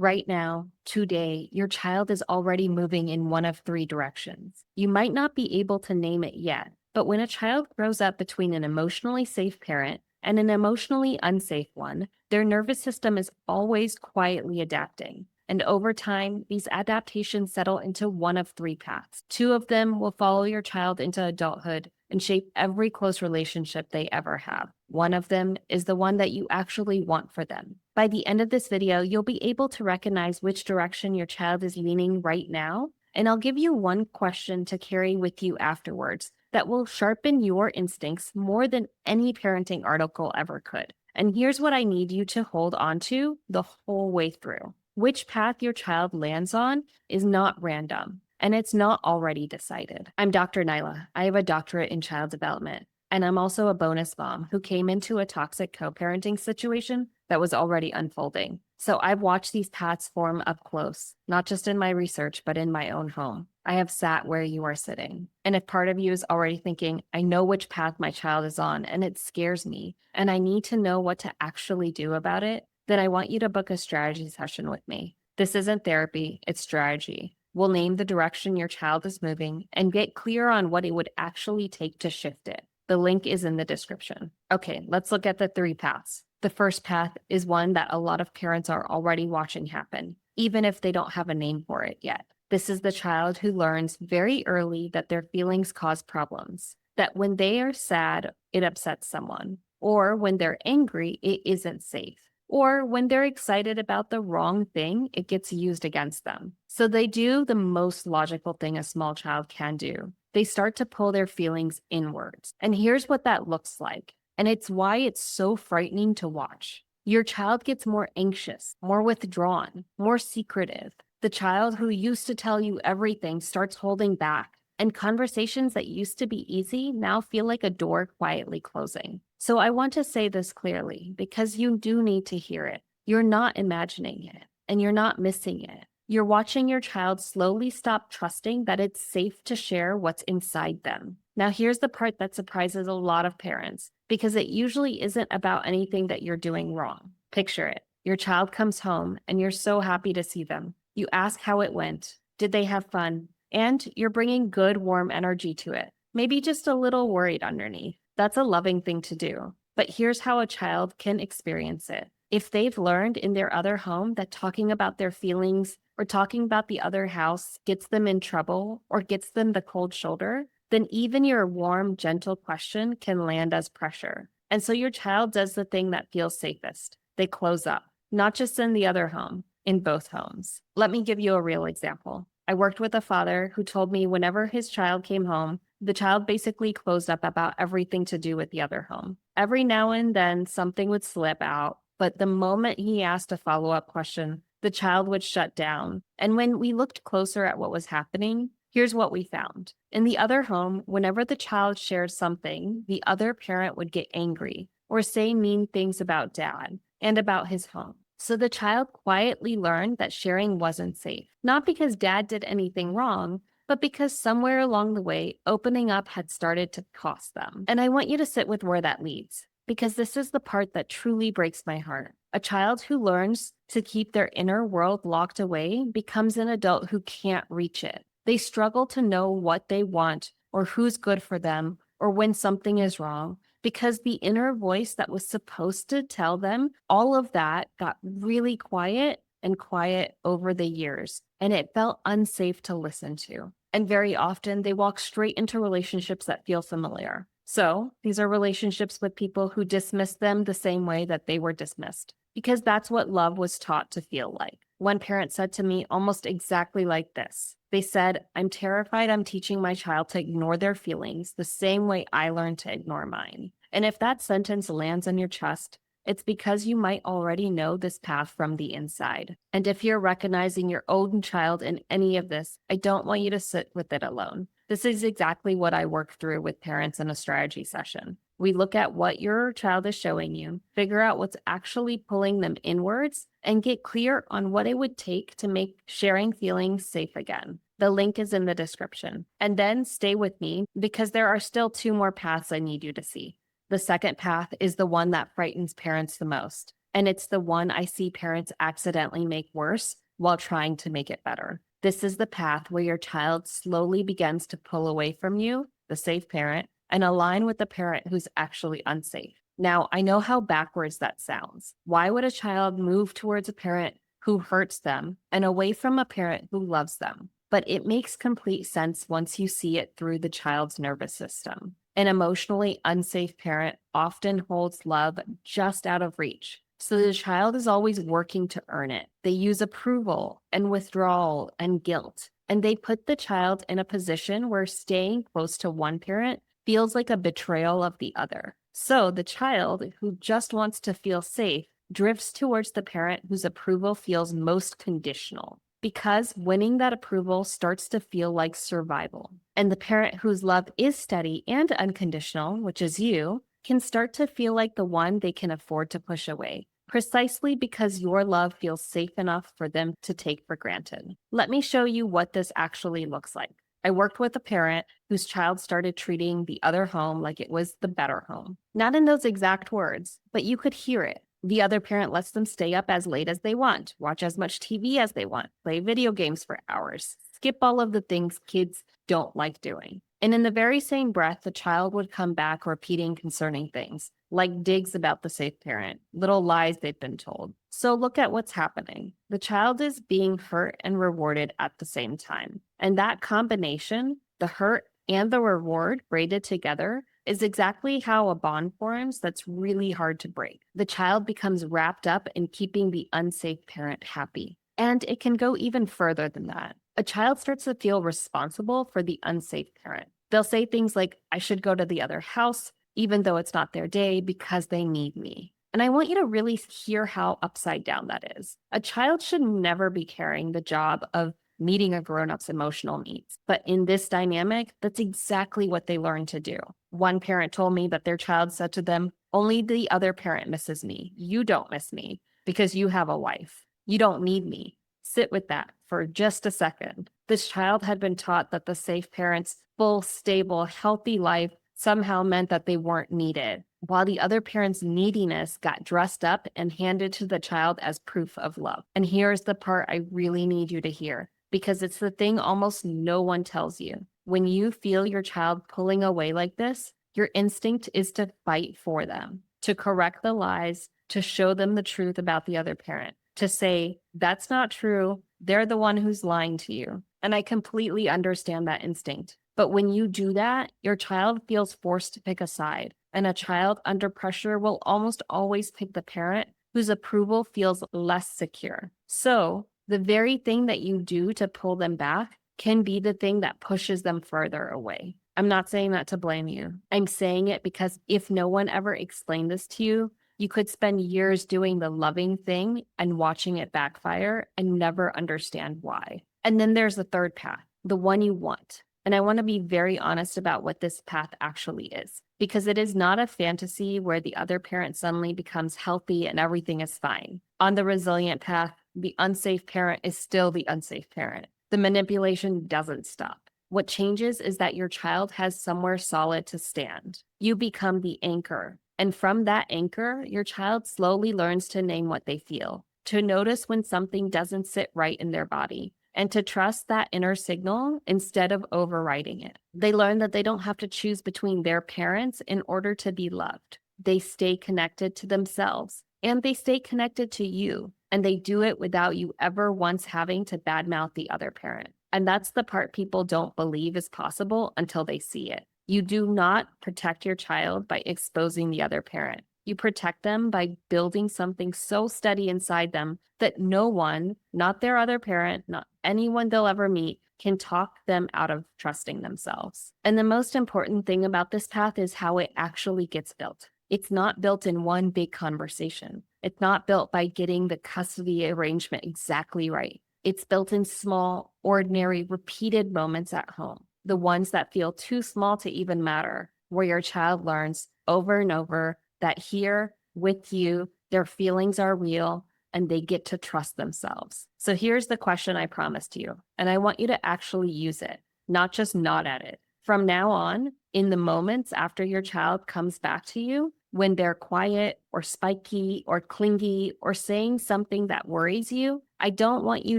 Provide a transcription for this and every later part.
Right now, today, your child is already moving in one of three directions. You might not be able to name it yet, but when a child grows up between an emotionally safe parent and an emotionally unsafe one, their nervous system is always quietly adapting. And over time, these adaptations settle into one of three paths. Two of them will follow your child into adulthood and shape every close relationship they ever have. One of them is the one that you actually want for them. By the end of this video, you'll be able to recognize which direction your child is leaning right now, and I'll give you one question to carry with you afterwards that will sharpen your instincts more than any parenting article ever could. And here's what I need you to hold on to the whole way through. Which path your child lands on is not random, and it's not already decided. I'm Dr. Naaila. I have a doctorate in child development, and I'm also a bonus mom who came into a toxic co-parenting situation that was already unfolding. So I've watched these paths form up close, not just in my research, but in my own home. I have sat where you are sitting. And if part of you is already thinking, I know which path my child is on, and it scares me, and I need to know what to actually do about it, then I want you to book a strategy session with me. This isn't therapy, it's strategy. We'll name the direction your child is moving and get clear on what it would actually take to shift it. The link is in the description. Okay, let's look at the three paths. The first path is one that a lot of parents are already watching happen, even if they don't have a name for it yet. This is the child who learns very early that their feelings cause problems, that when they are sad, it upsets someone, or when they're angry, it isn't safe. Or when they're excited about the wrong thing, it gets used against them. So they do the most logical thing a small child can do. They start to pull their feelings inwards. And here's what that looks like. And it's why it's so frightening to watch. Your child gets more anxious, more withdrawn, more secretive. The child who used to tell you everything starts holding back. And conversations that used to be easy now feel like a door quietly closing. So I want to say this clearly because you do need to hear it. You're not imagining it, and you're not missing it. You're watching your child slowly stop trusting that it's safe to share what's inside them. Now, here's the part that surprises a lot of parents because it usually isn't about anything that you're doing wrong. Picture it. Your child comes home and you're so happy to see them. You ask how it went. Did they have fun? And you're bringing good, warm energy to it. Maybe just a little worried underneath. That's a loving thing to do. But here's how a child can experience it. If they've learned in their other home that talking about their feelings or talking about the other house gets them in trouble or gets them the cold shoulder, then even your warm, gentle question can land as pressure. And so your child does the thing that feels safest. They close up, not just in the other home, in both homes. Let me give you a real example. I worked with a father who told me whenever his child came home, the child basically closed up about everything to do with the other home. Every now and then something would slip out, but the moment he asked a follow-up question, the child would shut down. And when we looked closer at what was happening, here's what we found. In the other home, whenever the child shared something, the other parent would get angry or say mean things about dad and about his home. So the child quietly learned that sharing wasn't safe, not because dad did anything wrong, but because somewhere along the way, opening up had started to cost them. And I want you to sit with where that leads, because this is the part that truly breaks my heart. A child who learns to keep their inner world locked away becomes an adult who can't reach it. They struggle to know what they want or who's good for them or when something is wrong, because the inner voice that was supposed to tell them all of that got really quiet and quiet over the years, and it felt unsafe to listen to. And very often they walk straight into relationships that feel familiar. So these are relationships with people who dismiss them the same way that they were dismissed, because that's what love was taught to feel like. One parent said to me almost exactly like this. They said, I'm terrified I'm teaching my child to ignore their feelings the same way I learned to ignore mine. And if that sentence lands on your chest, it's because you might already know this path from the inside. And if you're recognizing your own child in any of this, I don't want you to sit with it alone. This is exactly what I work through with parents in a strategy session. We look at what your child is showing you, figure out what's actually pulling them inwards, and get clear on what it would take to make sharing feelings safe again. The link is in the description. And then stay with me because there are still 2 more paths I need you to see. The second path is the one that frightens parents the most. And it's the one I see parents accidentally make worse while trying to make it better. This is the path where your child slowly begins to pull away from you, the safe parent, and align with the parent who's actually unsafe. Now, I know how backwards that sounds. Why would a child move towards a parent who hurts them and away from a parent who loves them? But it makes complete sense once you see it through the child's nervous system. An emotionally unsafe parent often holds love just out of reach. So the child is always working to earn it. They use approval and withdrawal and guilt. And they put the child in a position where staying close to one parent feels like a betrayal of the other. So the child, who just wants to feel safe, drifts towards the parent whose approval feels most conditional, because winning that approval starts to feel like survival. And the parent whose love is steady and unconditional, which is you, can start to feel like the one they can afford to push away, precisely because your love feels safe enough for them to take for granted. Let me show you what this actually looks like. I worked with a parent whose child started treating the other home like it was the better home. Not in those exact words, but you could hear it. The other parent lets them stay up as late as they want, watch as much TV as they want, play video games for hours, skip all of the things kids don't like doing. And in the very same breath, the child would come back repeating concerning things, like digs about the safe parent, little lies they've been told. So look at what's happening. The child is being hurt and rewarded at the same time. And that combination, the hurt and the reward braided together, is exactly how a bond forms that's really hard to break. The child becomes wrapped up in keeping the unsafe parent happy. And it can go even further than that. A child starts to feel responsible for the unsafe parent. They'll say things like, I should go to the other house, even though it's not their day, because they need me. And I want you to really hear how upside down that is. A child should never be carrying the job of meeting a grown-up's emotional needs. But in this dynamic, that's exactly what they learn to do. One parent told me that their child said to them, only the other parent misses me. You don't miss me because you have a wife. You don't need me. Sit with that for just a second. This child had been taught that the safe parent's full, stable, healthy life somehow meant that they weren't needed, while the other parent's neediness got dressed up and handed to the child as proof of love. And here's the part I really need you to hear, because it's the thing almost no one tells you. When you feel your child pulling away like this, your instinct is to fight for them, to correct the lies, to show them the truth about the other parent, to say, that's not true, they're the one who's lying to you. And I completely understand that instinct. But when you do that, your child feels forced to pick a side. And a child under pressure will almost always pick the parent whose approval feels less secure. So the very thing that you do to pull them back can be the thing that pushes them further away. I'm not saying that to blame you. I'm saying it because if no one ever explained this to you, you could spend years doing the loving thing and watching it backfire and never understand why. And then there's the third path, the one you want. And I want to be very honest about what this path actually is, because it is not a fantasy where the other parent suddenly becomes healthy and everything is fine. On the resilient path, the unsafe parent is still the unsafe parent. The manipulation doesn't stop. What changes is that your child has somewhere solid to stand. You become the anchor. And from that anchor, your child slowly learns to name what they feel, to notice when something doesn't sit right in their body, and to trust that inner signal instead of overriding it. They learn that they don't have to choose between their parents in order to be loved. They stay connected to themselves, and they stay connected to you, and they do it without you ever once having to badmouth the other parent. And that's the part people don't believe is possible until they see it. You do not protect your child by exposing the other parent. You protect them by building something so steady inside them that no one, not their other parent, not anyone they'll ever meet, can talk them out of trusting themselves. And the most important thing about this path is how it actually gets built. It's not built in one big conversation. It's not built by getting the custody arrangement exactly right. It's built in small, ordinary, repeated moments at home, the ones that feel too small to even matter, where your child learns over and over that here with you, their feelings are real and they get to trust themselves. So here's the question I promised you, and I want you to actually use it, not just nod at it. From now on, in the moments after your child comes back to you, When they're quiet or spiky or clingy or saying something that worries you, I don't want you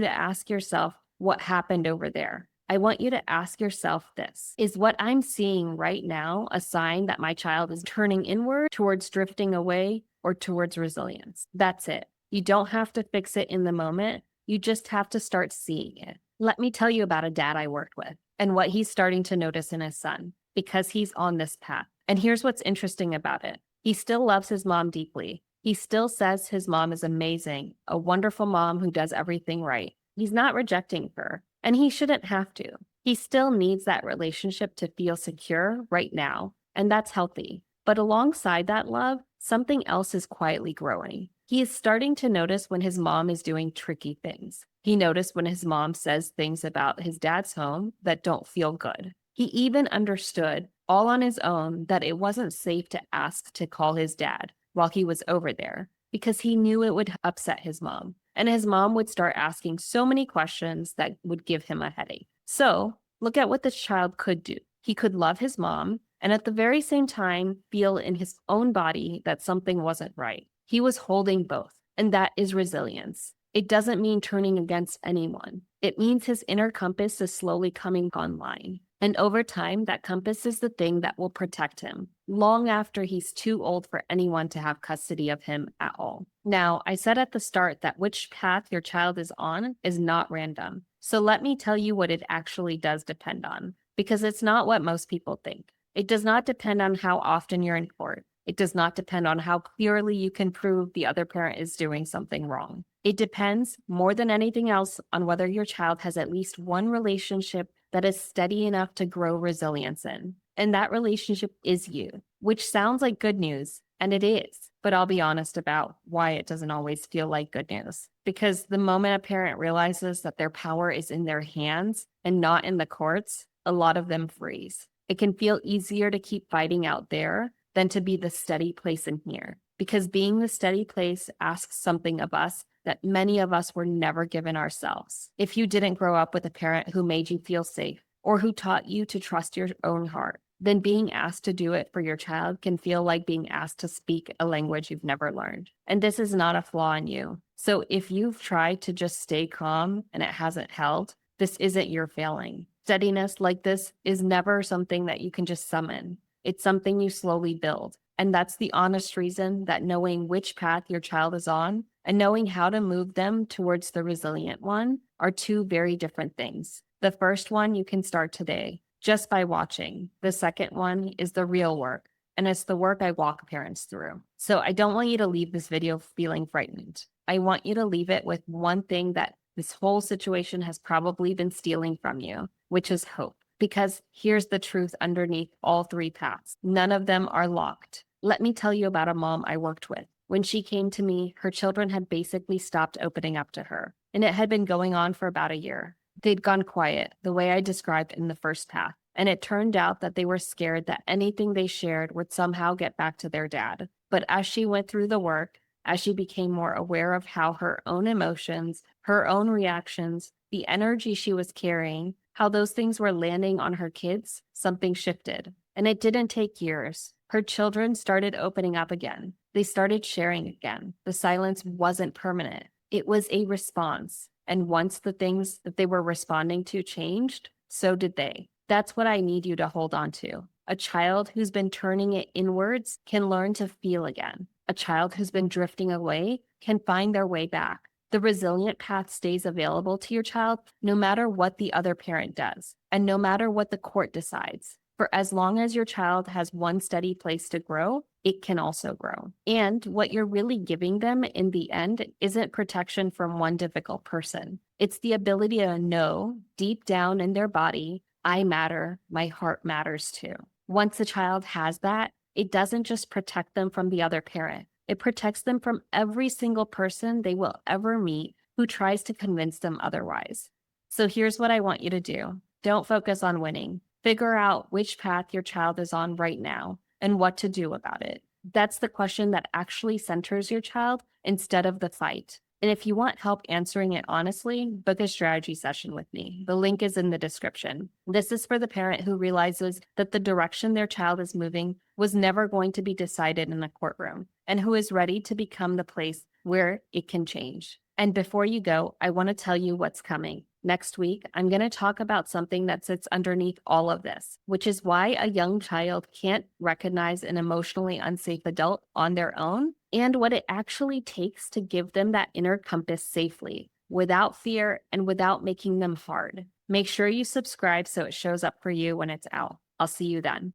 to ask yourself what happened over there. I want you to ask yourself this: is what I'm seeing right now a sign that my child is turning inward, towards drifting away, or towards resilience? That's it. You don't have to fix it in the moment. You just have to start seeing it. Let me tell you about a dad I worked with and what he's starting to notice in his son, because he's on this path. And here's what's interesting about it. He still loves his mom deeply. He still says his mom is amazing, a wonderful mom who does everything right. He's not rejecting her, and he shouldn't have to. He still needs that relationship to feel secure right now, and that's healthy. But alongside that love, something else is quietly growing. He is starting to notice when his mom is doing tricky things. He noticed when his mom says things about his dad's home that don't feel good. He even understood all on his own that it wasn't safe to ask to call his dad while he was over there, because he knew it would upset his mom. And his mom would start asking so many questions that would give him a headache. So look at what this child could do. He could love his mom and at the very same time feel in his own body that something wasn't right. He was holding both, and that is resilience. It doesn't mean turning against anyone. It means his inner compass is slowly coming online. And over time, that compass is the thing that will protect him long after he's too old for anyone to have custody of him at all. Now, I said at the start that which path your child is on is not random. So let me tell you what it actually does depend on, because it's not what most people think. It does not depend on how often you're in court. It does not depend on how clearly you can prove the other parent is doing something wrong. It depends, more than anything else, on whether your child has at least one relationship that is steady enough to grow resilience in. And that relationship is you, which sounds like good news, and it is. But I'll be honest about why it doesn't always feel like good news. Because the moment a parent realizes that their power is in their hands and not in the courts, a lot of them freeze. It can feel easier to keep fighting out there than to be the steady place in here. Because being the steady place asks something of us that many of us were never given ourselves. If you didn't grow up with a parent who made you feel safe or who taught you to trust your own heart, then being asked to do it for your child can feel like being asked to speak a language you've never learned. And this is not a flaw in you. So if you've tried to just stay calm and it hasn't held, this isn't your failing. Steadiness like this is never something that you can just summon. It's something you slowly build. And that's the honest reason that knowing which path your child is on and knowing how to move them towards the resilient one are two very different things. The first one you can start today just by watching. The second one is the real work, and it's the work I walk parents through. So I don't want you to leave this video feeling frightened. I want you to leave it with one thing that this whole situation has probably been stealing from you, which is hope. Because here's the truth underneath all three paths. None of them are locked. Let me tell you about a mom I worked with. When she came to me, her children had basically stopped opening up to her, and it had been going on for about a year. They'd gone quiet, the way I described in the first path, and it turned out that they were scared that anything they shared would somehow get back to their dad. But as she went through the work, as she became more aware of how her own emotions, her own reactions, the energy she was carrying, how those things were landing on her kids, something shifted. And it didn't take years. Her children started opening up again. They started sharing again. The silence wasn't permanent. It was a response. And once the things that they were responding to changed, so did they. That's what I need you to hold on to. A child who's been turning it inwards can learn to feel again. A child who's been drifting away can find their way back. The resilient path stays available to your child no matter what the other parent does, and no matter what the court decides. For as long as your child has one steady place to grow, it can also grow. And what you're really giving them in the end isn't protection from one difficult person. It's the ability to know deep down in their body, I matter, my heart matters too. Once a child has that, it doesn't just protect them from the other parent. It protects them from every single person they will ever meet who tries to convince them otherwise. So here's what I want you to do. Don't focus on winning. Figure out which path your child is on right now and what to do about it. That's the question that actually centers your child instead of the fight. And if you want help answering it honestly, book a strategy session with me. The link is in the description. This is for the parent who realizes that the direction their child is moving was never going to be decided in a courtroom, and who is ready to become the place where it can change. And before you go, I want to tell you what's coming. Next week, I'm going to talk about something that sits underneath all of this, which is why a young child can't recognize an emotionally unsafe adult on their own, and what it actually takes to give them that inner compass safely, without fear and without making them hard. Make sure you subscribe so it shows up for you when it's out. I'll see you then.